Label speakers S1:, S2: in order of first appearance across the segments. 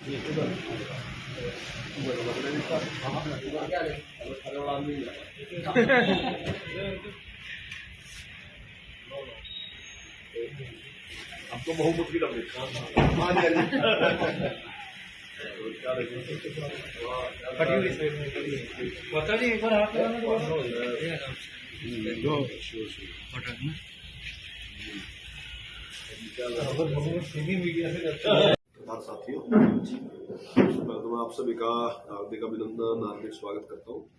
S1: आपको बहुमुखी लग
S2: पता नहीं, एक बार हाथ लगाना
S1: साथियों, मैं आप सभी का हार्दिक अभिनंदन, हार्दिक स्वागत करता हूँ।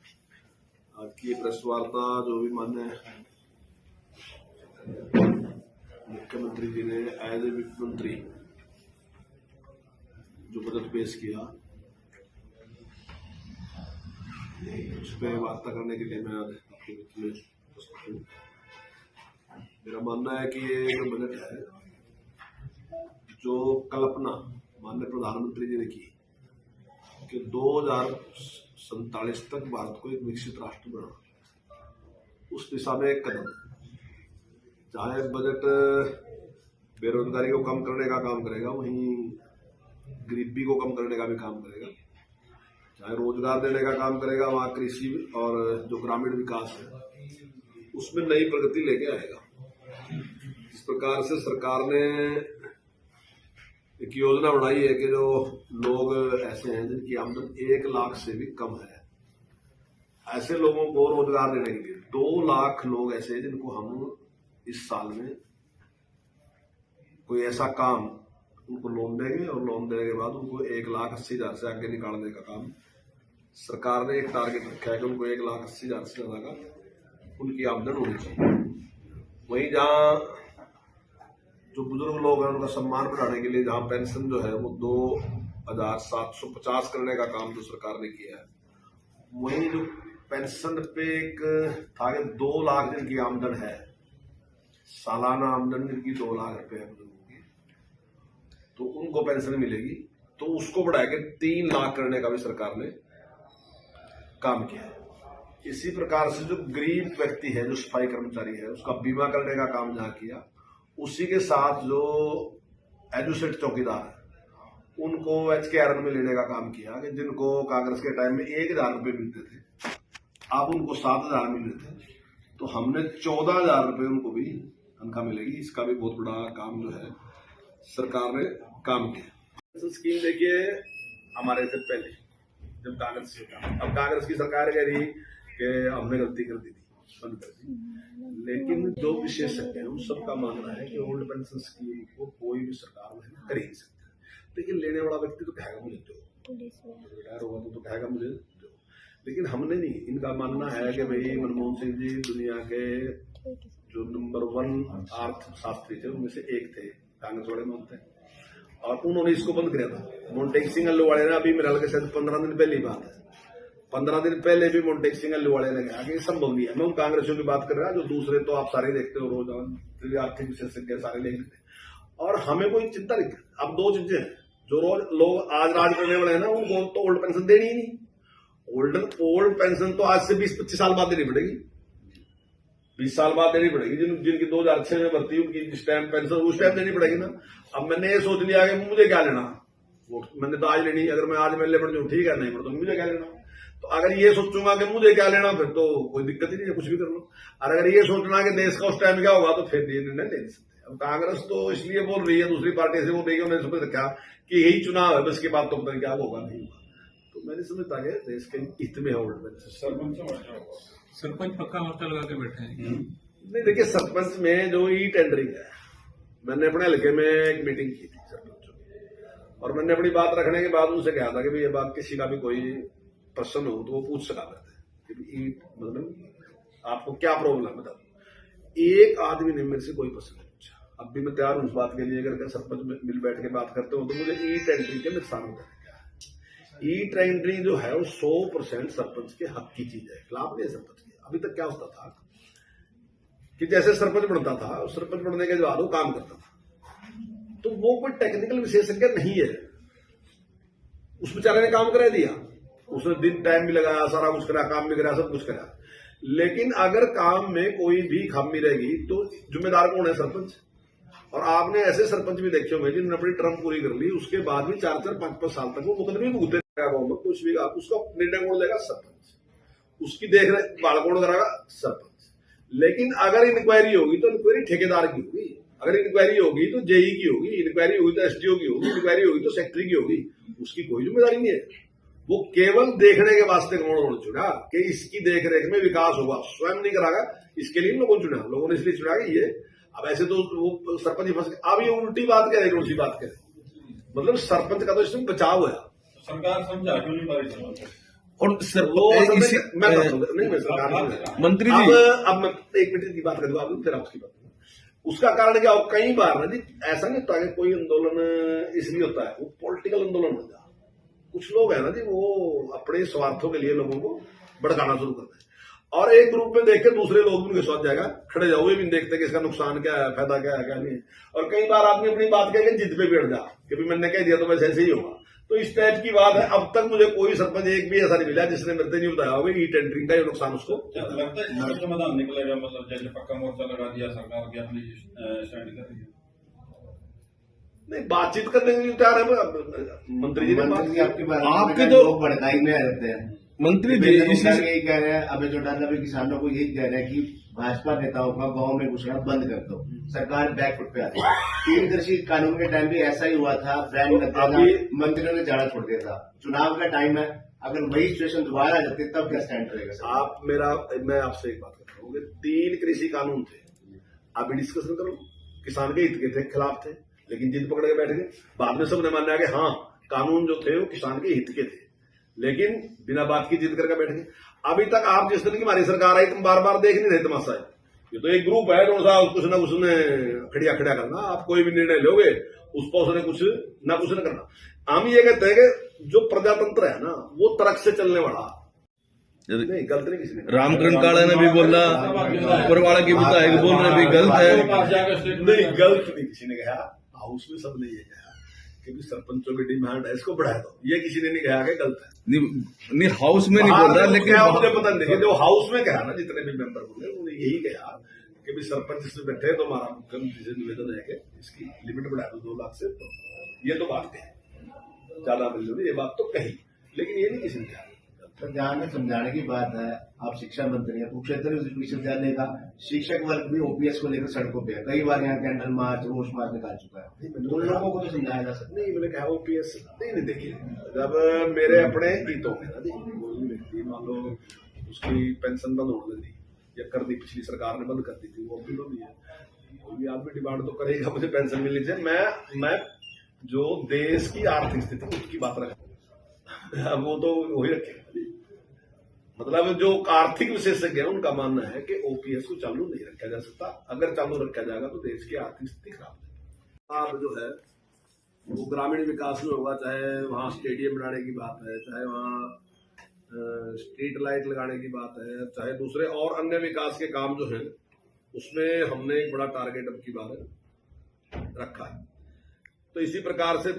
S1: आज की प्रेस वार्ता जो भी मान्य मुख्यमंत्री जी ने एज ए वित्त मंत्री जो बजट पेश किया, उस पर वार्ता करने के लिए मैं आज आपके बीच में उपस्थित हूँ। मेरा मानना है कि ये जो बजट है, जो कल्पना माननीय प्रधानमंत्री जी ने की कि 2047 तक भारत को एक विकसित राष्ट्र बनाना, उस दिशा में एक कदम है। चाहे बजट बेरोजगारी को कम करने का काम करेगा, वहीं गरीबी को कम करने का भी काम करेगा। चाहे रोजगार देने का काम करेगा, वहाँ कृषि और जो ग्रामीण विकास है उसमें नई प्रगति लेके आएगा। इस प्रकार से सरकार ने एक योजना बनाई है कि जो लोग ऐसे हैं जिनकी आमदन 1 लाख से भी कम है, ऐसे लोगों को रोजगार देने के लिए 2 लाख लोग ऐसे हैं जिनको हम इस साल में कोई ऐसा काम उनको लोन देंगे, और लोन देने के बाद उनको 1,80,000 से आगे निकालने का काम सरकार ने एक टारगेट रखा है कि उनको 1,80,000 से ज्यादा का उनकी आमदन होनी चाहिए। वहीं जहाँ जो बुजुर्ग लोग हैं उनका सम्मान बढ़ाने के लिए जहाँ पेंशन जो है वो 2,750 करने का काम जो सरकार ने किया है, वहीं जो पेंशन पे एक था कि 2 लाख जिनकी आमदन है, सालाना आमदन जिनकी 2 लाख रुपए है बुजुर्गों की, तो उनको पेंशन मिलेगी। तो उसको बढ़ा के 3 लाख करने का भी सरकार ने काम किया है। इसी प्रकार से जो गरीब व्यक्ति है, जो सफाई कर्मचारी है, उसका बीमा करने का काम जहाँ किया, उसी के साथ जो एजुसेट चौकीदार है उनको HKRN में लेने का काम किया कि जिनको कांग्रेस के टाइम में 1,000 रुपए मिलते थे, अब उनको 7,000 मिल रहे थे, तो हमने 14,000 रुपए उनको भी तनख्वाह मिलेगी। इसका भी बहुत बड़ा काम जो है सरकार ने काम किया। स्कीम देखिए, हमारे से पहले जब कांग्रेस सरकार, अब कांग्रेस की सरकार कह रही कि हमने गलती कर दी थी, बंद कर दी, लेकिन जो विशेषज्ञ हैं उन सबका मानना है कि ओल्ड पेंशन स्कीम को कोई भी सरकार कर ही नहीं सकती। लेकिन लेने वाला व्यक्ति तो कहेगा मुझे दो, रिटायर होगा तो कहेगा मुझे दो, लेकिन हमने नहीं। इनका मानना है कि भाई मनमोहन सिंह जी दुनिया के जो नंबर 1 अर्थशास्त्री थे उनमें से एक थे, कांग्रेस वाले मानते हैं, और उन्होंने इसको बंद किया था। मोन्टेक सिंह वाले ने, अभी मेरे ख्याल से 15 दिन पहले ही बात है, 15 दिन पहले भी मोन्टेक सिंह वाले ने कहा कि संभव नहीं है। मैं उन कांग्रेसियों की बात कर रहा, जो दूसरे तो आप सारे देखते हो रोज, आर्थिक विशेषज्ञ सारे देख लेते हैं, और हमें कोई चिंता नहीं। अब 2 चीजें हैं जो रोज लोग आज राज करने वाले हैं ना, उनको तो ओल्ड पेंशन देनी ही नहीं। ओल्ड पेंशन तो आज से 20-25 साल बाद देनी पड़ेगी, 20 साल बाद देनी पड़ेगी। जिनकी 2006 में भर्ती, उनकी जिस टाइम पेंशन उस टाइम देनी पड़ेगी ना। अब मैंने ये सोच लिया कि मुझे क्या लेना, वो मैंने तो आज लेनी, अगर मैं आज मेले पड़ जाऊँ ठीक है, नहीं पड़ता मुझे क्या लेना। तो अगर ये सोचूंगा कि मुझे क्या लेना, फिर तो कोई दिक्कत ही नहीं है, कुछ भी कर लो। और अगर ये सोचना कि देश का उस टाइम क्या होगा, तो फिर ये निर्णय ले नहीं सकते। अब कांग्रेस तो इसलिए बोल रही है, दूसरी पार्टी से बोल रही है, उन्होंने समझ रखा कि यही चुनाव है, बस के बाद तो पता नहीं क्या होगा नहीं होगा। तो मैंने समझता है देश के हित में है ओल्ड पेंशन।
S2: सरपंच पक्का वार्ता लगा के बैठे हैं।
S1: नहीं, देखिए सरपंच में जो ई टेंडरिंग है, मैंने अपने हल्के में एक मीटिंग की थी सरपंचों की, और मैंने अपनी बात रखने के बाद उनसे कहा था कि भाई ये बात किसी का भी कोई प्रश्न हो तो वो पूछ सका करते कि मतलब आपको क्या प्रॉब्लम है बता। एक आदमी ने मेरे से कोई प्रश्न नहीं पूछा। अब भी मैं तैयार हूं उस बात के लिए, अगर सरपंच मिल बैठ के बात करते हो तो मुझे ई टेंडरिंग के नुकसान होता है। ई टेंडरिंग जो है वो 100% सरपंच के हक की चीज है, खिलाफ नहीं है सरपंच के। अभी तक क्या होता था कि जैसे सरपंच बनता था, सरपंच बनने के बाद वो काम करता था, तो वो कोई टेक्निकल विशेषज्ञ नहीं है, उस बेचारे ने काम करा दिया, उसने दिन टाइम भी लगाया, सारा कुछ करा, काम भी करा, सब कुछ करा। लेकिन अगर काम में कोई भी खामी रहेगी तो जिम्मेदार कौन है? सरपंच। और आपने ऐसे सरपंच भी देखे होंगे जिन्होंने अपनी टर्म पूरी कर ली, उसके बाद भी 4-4, 5-5 साल तक वो मुकदमे भुगते रहेगा, कुछ भी उसका निर्णय कौन लेगा? सरपंच। उसकी देख रेख बाल कौन कराएगा? सरपंच। लेकिन अगर इंक्वायरी होगी तो इंक्वायरी ठेकेदार की होगी, अगर इंक्वायरी होगी तो जेई की होगी, इंक्वायरी होगी तो एसडीओ की होगी, इंक्वायरी होगी तो सेक्रेटरी की होगी, उसकी कोई जिम्मेदारी नहीं है। वो केवल देखने के वास्ते कौन चुना कि इसकी देखरेख में विकास होगा, स्वयं नहीं करागा, इसके लिए लोगों ने चुना, लोगों ने इसलिए चुना कि ये। अब ऐसे तो वो सरपंच फंस गए। अब ये उल्टी बात कह रहे, उल्टी बात कह रहे, मतलब सरपंच का तो इसमें बचाव है।
S2: सरकार समझा क्यों नहीं पा रही सरपंच?
S3: और
S1: वो मैं सरकार
S3: मंत्री जी
S1: अब मैं 1 मिनट की बात कर दूं, आप फिर आपकी बात। उसका कारण क्या हो, कई बार ना जी ऐसा नहीं होता कि कोई आंदोलन इसलिए होता है, वो पॉलिटिकल आंदोलन होता है। कुछ लोग है ना जी, वो अपने स्वार्थों के लिए लोगों को भड़काना शुरू करते हैं, और एक ग्रुप में देख के दूसरे लोग भी उनके साथ जाएगा, खड़े जाओ, भी देखते कि इसका नुकसान क्या है, फायदा क्या है, क्या नहीं है। और कई बार आदमी अपनी बात कह के जिद पे बैठ जा कि भी मैंने कह दिया तो वैसे ऐसे ही होगा। तो इस टाइप की बात है। अब तक मुझे कोई सरपंच एक भी ऐसा नहीं मिला जिसने मेरे से नहीं बताया होगा ई टेंडरिंग का ये नुकसान उसको
S2: लगता है इसका समाधान निकलेगा, मतलब जैसे पक्का मोर्चा लगा दिया सरकार की अपनी स्टैंड कर रही है।
S1: नहीं, बातचीत करने के लिए तैयार है मंत्री जी ने बात की।
S3: आपके तो
S4: लोग भड़काई में रहते हैं।
S3: मंत्री जी
S4: यही कह रहे हैं, अभी जो डाला भी किसानों को यही कह रहे हैं कि भाजपा नेताओं का गांव में घुसना बंद कर दो, सरकार बैकफुट पे आती है। 3 कृषि कानून के टाइम भी ऐसा ही हुआ था, ब्रांड लगता था, मंत्रियों ने जाड़ा छोड़ दिया था। चुनाव का टाइम है, अगर वही सिचुएशन दोबारा आ जाती तब क्या स्टैंड रहेगा? मैं आपसे एक बात करता हूँ, 3 कृषि कानून थे, अभी डिस्कशन करो, किसान के हित के थे, खिलाफ थे, लेकिन जिद पकड़ के बैठ गए। बाद में सबने माना कि हाँ कानून जो थे वो किसान के हित के थे, लेकिन बिना बात की जिद करके बैठ गए। अभी तक आप जिस दिन की हमारी सरकार आई, तुम बार बार देख नहीं रहे तमाशा है। ये तो एक ग्रुप है, सा कुछ ना कुछ ने खड़िया करना, आप कोई भी निर्णय लोगे उस पर उसने कुछ ना करना। हम ये कहते हैं कि जो प्रजातंत्र है ना वो तर्क से चलने वाला नहीं, गलत नहीं किसी ने।
S3: रामकरण काला ने भी बोला, परवाड़ा के विधायक बोल रहे भी गलत है।
S1: नहीं, गलत नहीं किसी ने कहा, हाउस में सबने ये कहा कि भी सरपंचों की डिमांड है, इसको बढ़ा दो, ये किसी ने नहीं कहा कि गलत है।
S3: नहीं हाउस में नहीं बोल रहा, लेकिन
S1: मुझे पता नहीं, जो हाउस में कहा ना, जितने भी मेंबर बोले उन्होंने यही कहा कि भी सरपंच इसमें बैठे तो हमारा मुख्यमंत्री से निवेदन है कि इसकी लिमिट बढ़ा दो 2 लाख से। तो ये तो बात कही, ज्यादा मिल रही, ये बात तो कही, लेकिन ये नहीं किसी ने कहा।
S4: जहां में समझाने की बात है, आप शिक्षा मंत्री हैं, कुरुक्षेत्र विश्वविद्यालय का शिक्षक वर्ग भी ओपीएस को लेकर सड़कों पे है, कई बार यहाँ कैंडल मार्च, रोष मार्च निकाल चुका है। तो लोगों को तो समझाया जा सकता
S1: नहीं, मैंने कहा ओपीएस नहीं देखिए, जब मेरे अपने हितों में ना जी, कोई व्यक्ति मान लो उसकी पेंशन बंद होने दी या कर दी, पिछली सरकार ने बंद कर दी थी, वो अभी तो नहीं है, कोई भी आदमी डिमांड तो करेगा मुझे पेंशन मिलनी चाहिए। मैं जो देश की आर्थिक स्थिति उसकी बात रखता हूँ, वो तो वही रखेगा। मतलब जो आर्थिक विशेषज्ञ है उनका मानना है कि ओपीएस को चालू नहीं रखा जा सकता, अगर चालू रखा जाएगा तो देश की आर्थिक स्थिति खराब है। अब जो है वो ग्रामीण विकास में होगा, चाहे वहाँ स्टेडियम बनाने की बात है, चाहे वहाँ स्ट्रीट लाइट लगाने की बात है, चाहे दूसरे और अन्य विकास के काम जो है, उसमें हमने एक बड़ा टारगेट अब की बार रखा है। तो इसी प्रकार से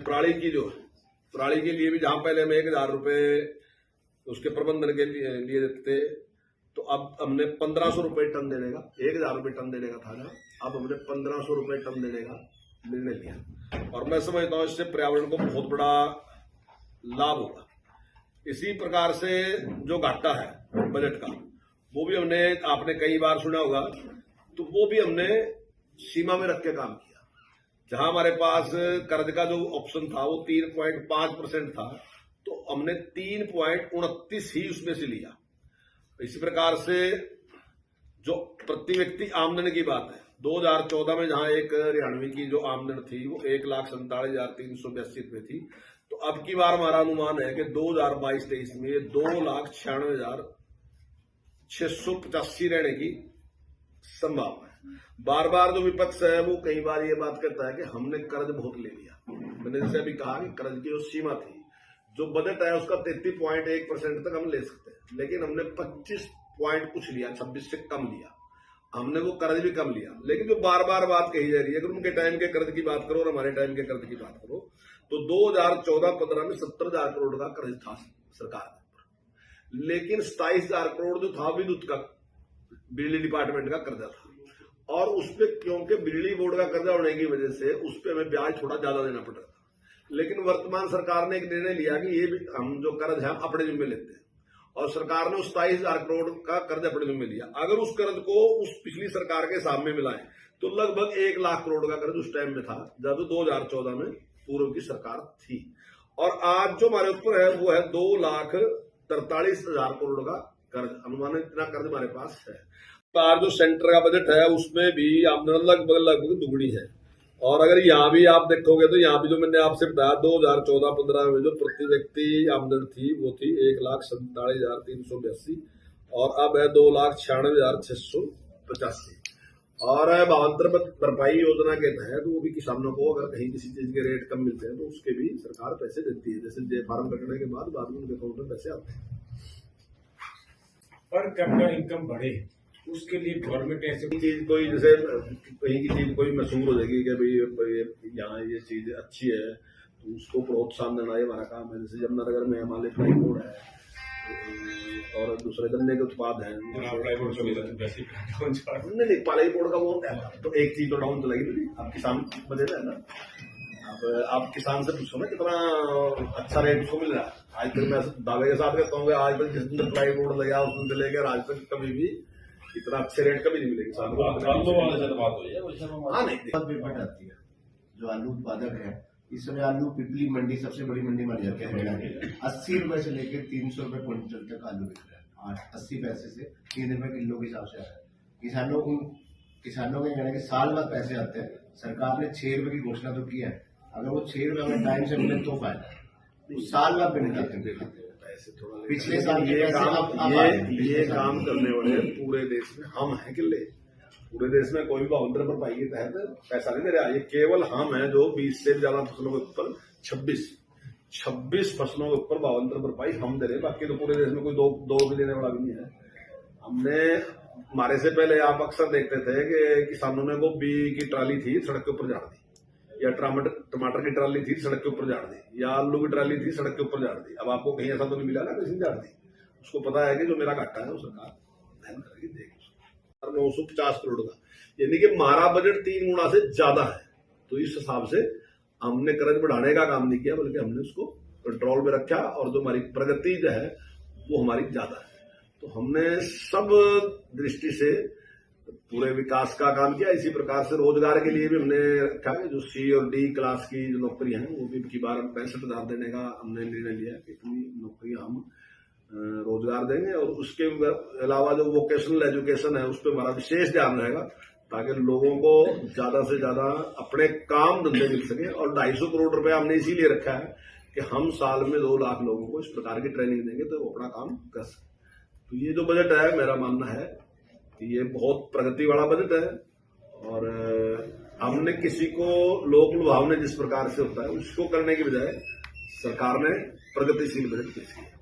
S1: पराली के लिए भी, जहां पहले हमें 1000 रुपए उसके प्रबंधन के लिए देते थे, तो अब हमने 1500 रुपए टन देने का, 1000 रुपए टन देने का था ना, अब हमने 1500 रुपए टन देने का निर्णय लिया, और मैं समझता हूं इससे पर्यावरण को बहुत बड़ा लाभ होगा। इसी प्रकार से जो घाटा है बजट का, वो भी हमने, आपने कई बार सुना होगा, तो वो भी हमने सीमा में रख के काम किया। जहां हमारे पास कर्ज का जो ऑप्शन था वो 3.5% था, तो हमने 3.29 ही उसमें से लिया। इसी प्रकार से जो प्रति व्यक्ति आमदन की बात है, 2014 में जहां एक हरियाणवी की जो आमदन थी वो 1,47,382 रुपये थी, तो अब की बार हमारा अनुमान है कि 2022-23 में 2,96,685 रहने की संभावना है। बार बार जो विपक्ष है वो कई बार ये बात करता है कि हमने कर्ज बहुत ले लिया। मैंने जैसे अभी कहा कि कर्ज की जो सीमा थी, जो बजट है उसका 33.1% तक हम ले सकते हैं, लेकिन हमने 25 पॉइंट कुछ लिया, 26 से कम लिया, हमने वो कर्ज भी कम लिया। लेकिन जो बार बार बात कही जा रही है, अगर उनके टाइम के कर्ज की बात करो और हमारे टाइम के कर्ज की बात करो, तो 2014-15 में 70,000 करोड़ का कर्ज था सरकार के ऊपर, लेकिन 27,000 करोड़ जो था विद्युत का, बिजली डिपार्टमेंट का कर्जा था, और उस पे क्योंकि बिजली बोर्ड का कर्जा होने की वजह से उस पे हमें ब्याज थोड़ा ज्यादा देना पड़ रहा था। लेकिन वर्तमान सरकार ने एक निर्णय लिया कि ये भी हम जो कर्ज है हम अपने जिम्मे लेते हैं, और सरकार ने 27,000 करोड़ का कर्ज अपने जिम्मे लिया। अगर उस कर्ज को उस पिछली सरकार के सामने मिलाएं तो लगभग 1 लाख करोड़ का कर्ज उस टाइम में था जब 2014 में पूर्व की सरकार थी। और आज जो हमारे ऊपर है वो है 2,43,000 करोड़ का कर्ज, अनुमानित इतना कर्ज हमारे पास है। बार जो सेंटर का बजट है उसमें भी आमदन लगभग दुगनी है। और अगर यहाँ भी आप देखोगे तो यहाँ भी जो मैंने आपसे बताया 2014-15 में जो प्रति व्यक्ति आमदन थी वो थी 1,47,382 और अब है 2,96,685। और भावांतर भरपाई योजना के तहत वो भी किसानों को अगर कहीं किसी चीज के रेट कम मिलते हैं तो उसके भी सरकार पैसे देती है। जैसे फार्म कटने के बाद में उनके अकाउंट में पैसे आते हैं।
S5: पर कैपिटा इनकम बढ़े उसके लिए गवर्नमेंट ऐसे
S1: चीज कोई जैसे कहीं की चीज कोई मशहूर हो जाएगी कि भाई यहाँ ये चीज अच्छी है तो उसको प्रोत्साहन देना ये हमारा काम है। जैसे यमुनानगर में हमारे प्लाई बोर्ड है और दूसरे गन्ने के उत्पाद हैं। नहीं, प्लाई बोर्ड का वो तो एक चीज तो डाउन चलेगी नहीं। आप किसान बजे है ना, आप किसान से पूछो ना कितना अच्छा रेट उसको मिल रहा है। आज तक मैं दावे के साथ कहता हूँ आज तक जिस दिन प्लाई बोर्ड लगा उस दिन से लेकर आज तक कभी भी इतना अच्छे रेट कभी नहीं मिलेगी किसान को। हाँ नहीं
S4: बहुत पेमेंट आती है। जो आलू उत्पादक है इस समय आलू पिपली मंडी सबसे बड़ी मंडी मानी जाती है हरियाणा की। 80 रुपए से लेकर 300 रुपए क्विंटल तक आलू बिक रहा है। 80 पैसे से 3 रुपए किलो के हिसाब से आ रहा है। किसानों के कहने के साल बाद पैसे आते हैं। सरकार ने 6 रुपए की घोषणा तो की है, अगर वो 6 रुपए में टाइम से मिले तो फायदा है। साल बाद पेमेंट आते हैं। पिछले साल ये
S1: काम करने वाले पूरे देश में हम हैं किले। पूरे देश में कोई भी भावांतर भरपाई के तहत पैसा नहीं दे रहा। ये केवल हम हैं जो 20 से ज्यादा फसलों के ऊपर 26 फसलों के ऊपर भावांतर भरपाई हम दे रहे हैं। बाकी तो पूरे देश में कोई दो भी देने वाला भी नहीं है। हमने हमारे से पहले आप अक्सर देखते थे कि किसानों ने गोभी की ट्राली थी सड़क के ऊपर झाड़ दी, या टमाटर की ट्राली थी सड़क के ऊपर झाड़ दी, या आलू की ट्राली थी सड़क के ऊपर झाड़ दी। अब आपको कहीं ऐसा तो नहीं मिला ना किसी ने झाड़ दी। उसको पता है कि जो मेरा घाटा है वो सरकार वहन करेगी, देगी। 950 करोड़ का, यानी कि हमारा बजट 3 गुना से ज्यादा है। तो इस हिसाब से हमने कर्ज बढ़ाने का काम नहीं किया, बल्कि हमने उसको कंट्रोल में रखा और जो हमारी प्रगति जो है वो हमारी ज्यादा है। तो हमने सब दृष्टि से पूरे विकास का काम किया। इसी प्रकार से रोजगार के लिए भी हमने रखा है। जो C और D क्लास की जो नौकरियां हैं वो भी की बार 65,000 देने का हमने निर्णय लिया कि इतनी नौकरियां हम रोजगार देंगे। और उसके अलावा जो वोकेशनल एजुकेशन है उस पर हमारा विशेष ध्यान रहेगा ताकि लोगों को ज्यादा से ज्यादा अपने काम धंधे मिल सके। और 250 करोड़ रुपया हमने इसीलिए रखा है कि हम साल में 2 लाख लोगों को इस प्रकार की ट्रेनिंग देंगे तो वो अपना काम कर सके। तो ये जो बजट है मेरा मानना है कि ये बहुत प्रगति वाला बजट है। और हमने किसी को लोक लुभावने जिस प्रकार से होता है उसको करने की बजाय सरकार ने प्रगतिशील बजट पेश किया।